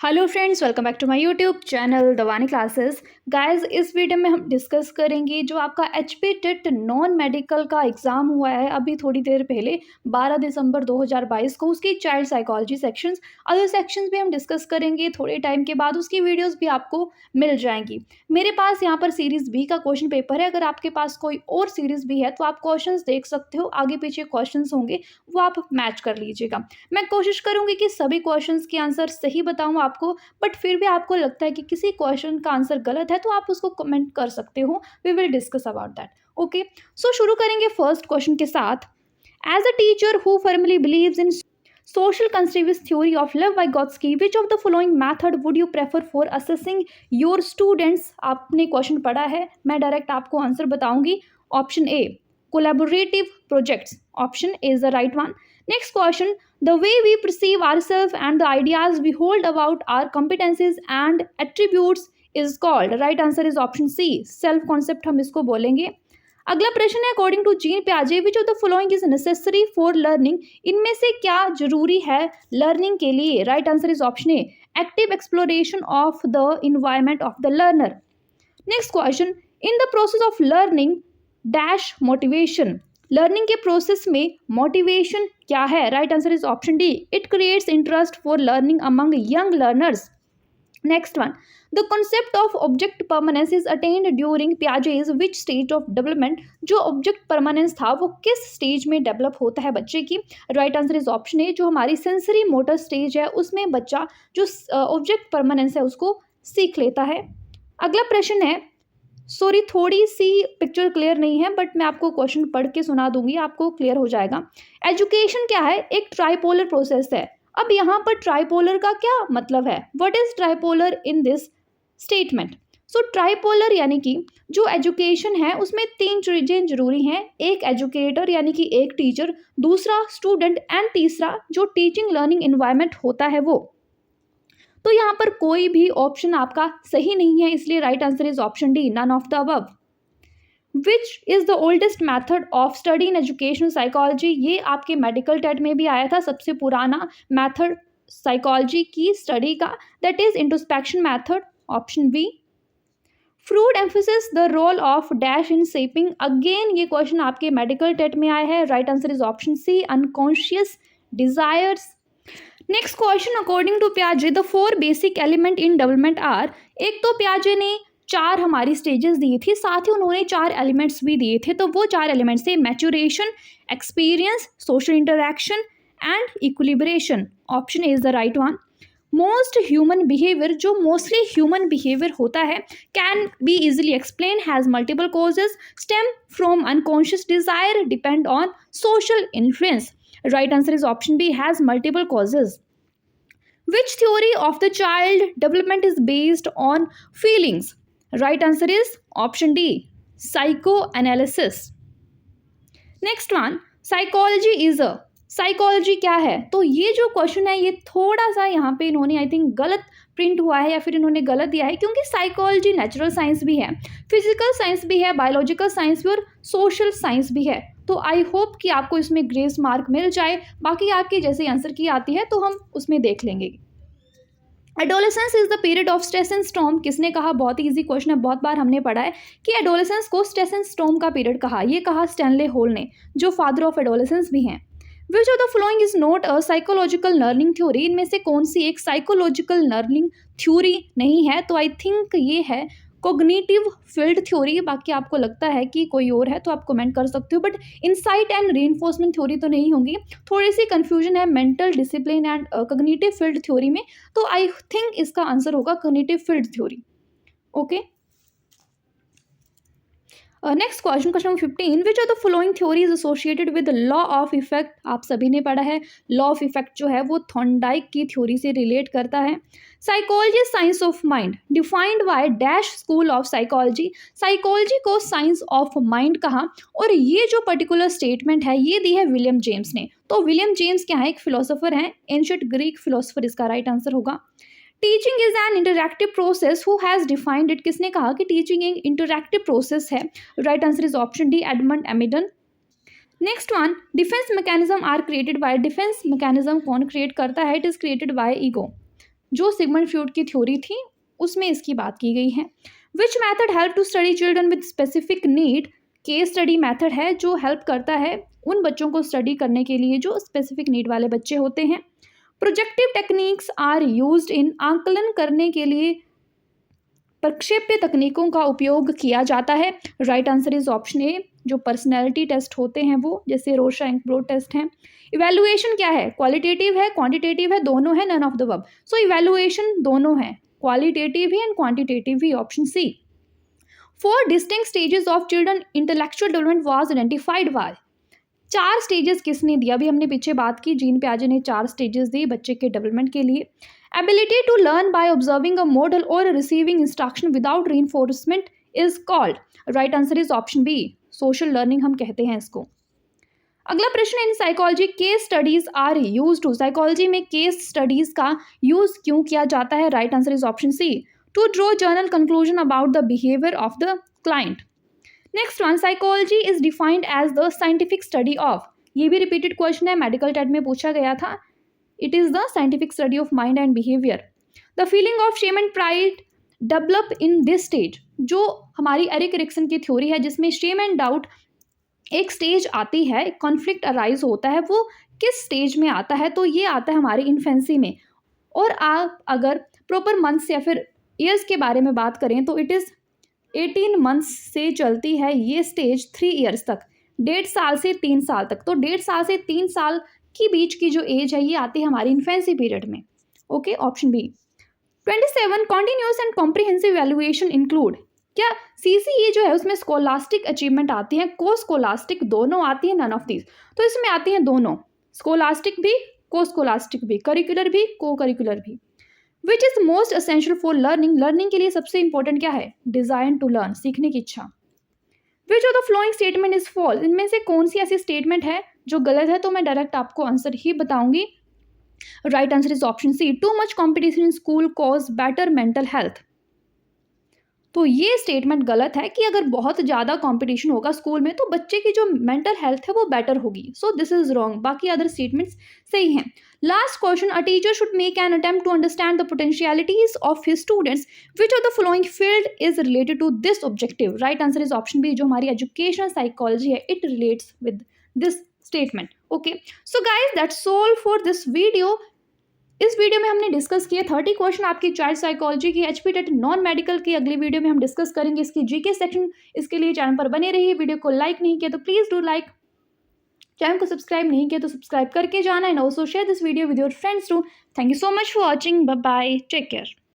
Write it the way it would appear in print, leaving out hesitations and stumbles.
Hello friends, welcome back to my YouTube channel Dawani classes. Guys, इस video में हम discuss करेंगे जो आपका एचपी टेट नॉन मेडिकल का एग्ज़ाम हुआ है अभी थोड़ी देर पहले 12 दिसंबर 2022 को, उसकी child psychology sections. Other sections भी हम डिस्कस करेंगे थोड़े टाइम के बाद, उसकी वीडियोस भी आपको मिल जाएंगी। मेरे पास यहाँ पर सीरीज़ बी का क्वेश्चन पेपर है। अगर आपके पास कोई और सीरीज़ भी है तो आप क्वेश्चन देख सकते हो, आगे पीछे क्वेश्चन होंगे वो आप मैच कर लीजिएगा। मैं कोशिश करूँगी कि सभी क्वेश्चन के आंसर सही बताऊँ आपको, बट फिर भी आपको लगता है कि किसी क्वेश्चन का आंसर गलत है तो आप उसको कमेंट कर सकते हो। We will discuss about that. Okay, so शुरू करेंगे फर्स्ट क्वेश्चन के साथ। As a teacher who firmly believes in social constructivist theory of love Vygotsky, which of the following method would you prefer for assessing your students? आपने question पढ़ा है, मैं direct आपको answer बताऊंगी। Option A, collaborative projects. Option A is the right one. Next question, the way we perceive ourselves and the ideas we hold about our competencies and attributes is called. Right answer is option C, self concept हम इसको बोलेंगे। अगला प्रश्न है, according to Jean पियाजे which of the following is necessary for learning? इनमें से क्या जरूरी है लर्निंग के लिए? Right answer is option A, active exploration of the environment of the learner. Next question, in the process of learning dash motivation. Learning के process में motivation क्या है? Right answer is option D, it creates interest for learning among young learners. Next one, the concept of object permanence is attained during Piaget's which stage of development? जो object permanence था वो किस stage में develop होता है बच्चे की? Right answer is option A, जो हमारी sensory motor stage है उसमें बच्चा जो object permanence है उसको सीख लेता है। अगला प्रश्न है, सॉरी थोड़ी सी पिक्चर क्लियर नहीं है बट मैं आपको क्वेश्चन पढ़ के सुना दूंगी, आपको क्लियर हो जाएगा। एजुकेशन क्या है? एक ट्राइपोलर प्रोसेस है। अब यहाँ पर ट्राइपोलर का क्या मतलब है? What is tripolar in this statement? So tripolar यानी कि जो एजुकेशन है उसमें तीन चीजें जरूरी हैं। एक एजुकेटर यानी कि एक टीचर, दूसरा स्टूडेंट एंड तीसरा जो टीचिंग लर्निंग एनवायरनमेंट होता है वो। तो यहाँ पर कोई भी ऑप्शन आपका सही नहीं है, इसलिए right answer is option D, none of the above. Which is the oldest method of study in educational psychology? ये आपके मेडिकल टेट में भी आया था, सबसे पुराना मैथड साइकोलॉजी की स्टडी का, that is introspection method. Option B. Freud emphasis the role of dash in shaping. Again ये क्वेश्चन आपके मेडिकल टेट में आया है। Right answer is option C, unconscious desires. Next question, according to पियाजे the four basic element in development are. एक तो पियाजे ने चार हमारी स्टेजेस दी थी, साथ ही उन्होंने चार एलिमेंट्स भी दिए थे। तो वो चार एलिमेंट्स थे maturation, experience, social interaction and equilibration. Option is the right one. Most human behaviour, जो मोस्टली ह्यूमन बिहेवियर होता है, can be easily explain, has multiple causes, stem from unconscious desire, depend on social influence. Right answer is option B, has multiple causes. Which theory of the child development is based on feelings? Right answer is option D, psychoanalysis. Next one, psychology is a। Psychology क्या है? तो ये जो question है ये थोड़ा सा यहाँ पे इन्होंने आई थिंक गलत प्रिंट हुआ है या फिर इन्होंने गलत दिया है, क्योंकि साइकोलॉजी नेचुरल साइंस भी है, फिजिकल साइंस भी है, बायोलॉजिकल साइंस भी और सोशल साइंस भी है। तो आई होप कि आपको इसमें ग्रेस मार्क मिल जाए। बाकी आपकी जैसे आंसर की आती है तो हम उसमें देख लेंगे। Adolescence is the period of stress and storm. किसने कहा? बहुत ही इजी क्वेश्चन है, बहुत बार हमने पढ़ा है कि एडोलेसेंस को स्ट्रेस एंड स्टॉर्म का पीरियड कहा। ये कहा स्टैनले होल ने, जो फादर ऑफ एडोलेसेंस भी हैं। विच of the following is not a psychological learning theory? इनमें से कौन सी एक साइकोलॉजिकल लर्निंग थ्योरी नहीं है? तो आई थिंक ये है कोग्निटिव फील्ड थ्योरी। बाकी आपको लगता है कि कोई और है तो आप कमेंट कर सकते हो, but insight and reinforcement theory तो नहीं होंगी। थोड़ी सी कंफ्यूजन है mental discipline and cognitive field theory में, तो आई थिंक इसका आंसर होगा cognitive field theory. Okay, next question, question number 15, which of the following theory is associated with law of effect? आप सभी ने पढ़ा है, लॉ ऑफ इफेक्ट जो है वो थॉर्नडाइक की थ्योरी से रिलेट करता है। Psychology science of mind defined by dash school of psychology. Psychology को साइंस ऑफ माइंड कहा, और ये जो पर्टिकुलर स्टेटमेंट है ये दी है विलियम जेम्स ने। तो विलियम जेम्स क्या है? एक फिलोसोफर हैं, एंशिएंट ग्रीक फिलोसोफर, इसका राइट आंसर होगा। Teaching is an interactive process, who has defined it? किसने कहा कि टीचिंग एक इंटरैक्टिव प्रोसेस है? Right answer is option D, Edmund Amidon. Next one, defence mechanism are created by. Defence mechanism कौन create करता है? It is created by ego. जो Sigmund Freud की थ्योरी थी उसमें इसकी बात की गई है। Which method help to study children with specific need, case study method है जो हेल्प करता है उन बच्चों को स्टडी करने के लिए जो स्पेसिफिक नीड वाले बच्चे होते हैं। Projective techniques are used in, आंकलन करने के लिए प्रक्षेप्य तकनीकों का उपयोग किया जाता है। राइट आंसर इज ऑप्शन ए, जो पर्सनैलिटी टेस्ट होते हैं वो, जैसे रोशा-एंक-ब्रोड टेस्ट हैं। इवैल्यूएशन क्या है, क्वालिटेटिव है, क्वांटिटेटिव है, दोनों है, none of the above. So evaluation दोनों है, क्वालिटेटिव भी एंड क्वांटिटेटिव भी, option C. 4 distinct stages of children intellectual development was identified by, 4 stages किसने दिया, अभी हमने पीछे बात की, जीन पियाजे ने 4 स्टेजेस दी बच्चे के डेवलपमेंट के लिए। Ability to learn by observing a model और receiving instruction without reinforcement is called, right answer is option B, social learning हम कहते हैं इसको। अगला प्रश्न, in psychology case studies are use to, psychology में केस स्टडीज का यूज क्यों किया जाता है, right answer is option C, to draw general conclusion about the behaviour of the client. Next one, psychology is defined as the scientific study of, ये भी repeated question है, medical TET में पूछा गया था। It is the scientific study of mind and behaviour. The feeling of shame and pride develop in this stage, जो हमारी Erik Erikson की थ्योरी है जिसमें शेम एंड डाउट एक स्टेज आती है, कॉन्फ्लिक्ट अराइज होता है, वो किस स्टेज में आता है, तो ये आता है हमारी इन्फेंसी में। और आप अगर प्रॉपर मंथ्स या फिर ईयर्स के बारे में बात करें तो इट इज़ 18 मंथ्स से चलती है ये स्टेज 3 ईयर्स तक, 1.5 साल से 3 साल तक। तो 1.5 साल से 3 साल की बीच की जो एज है ये आती है हमारी इन्फेंसी पीरियड में। Okay, option B. 27 continuous and comprehensive valuation include, क्या सीसीए जो है उसमें स्कोलास्टिक अचीवमेंट आती है, को स्कोलास्टिक दोनों आती है, नन ऑफ दीज, तो इसमें आती हैं दोनों, स्कोलास्टिक भी, को स्कोलास्टिक भी, करिकुलर भी, को करिकुलर भी। Which is most essential for learning, learning के लिए सबसे इंपॉर्टेंट क्या है, डिजाइन टू लर्न, सीखने की इच्छा। Which of the following statement is false, इनमें से कौन सी ऐसी स्टेटमेंट है जो गलत है, तो मैं डायरेक्ट आपको आंसर ही बताऊंगी। Right answer is option C, too much competition in school cause better mental health. तो ये स्टेटमेंट गलत है कि अगर बहुत ज़्यादा कंपटीशन होगा स्कूल में तो बच्चे की जो मेंटल हेल्थ है वो बेटर होगी। सो दिस इज रॉन्ग, बाकी अदर स्टेटमेंट्स सही हैं। Last question, a teacher should make an attempt to understand the potentialities of his students, which of the following field is related to this objective, right answer is option B, जो हमारी educational psychology है it relates with this statement. Okay, so guys that's all for this video. इस video में हमने discuss किए 30 question आपकी child psychology की, HP TET non medical की। अगली वीडियो में हम डिस्कस करेंगे इसकी जीके सेक्शन। इसके लिए चैनल पर बने रहिए। वीडियो को लाइक नहीं किया तो प्लीज डू लाइक, चैनल को सब्सक्राइब नहीं किया तो सब्सक्राइब करके जाना, and also share this video with your friends too. Thank you so much for watching, bye bye, take care.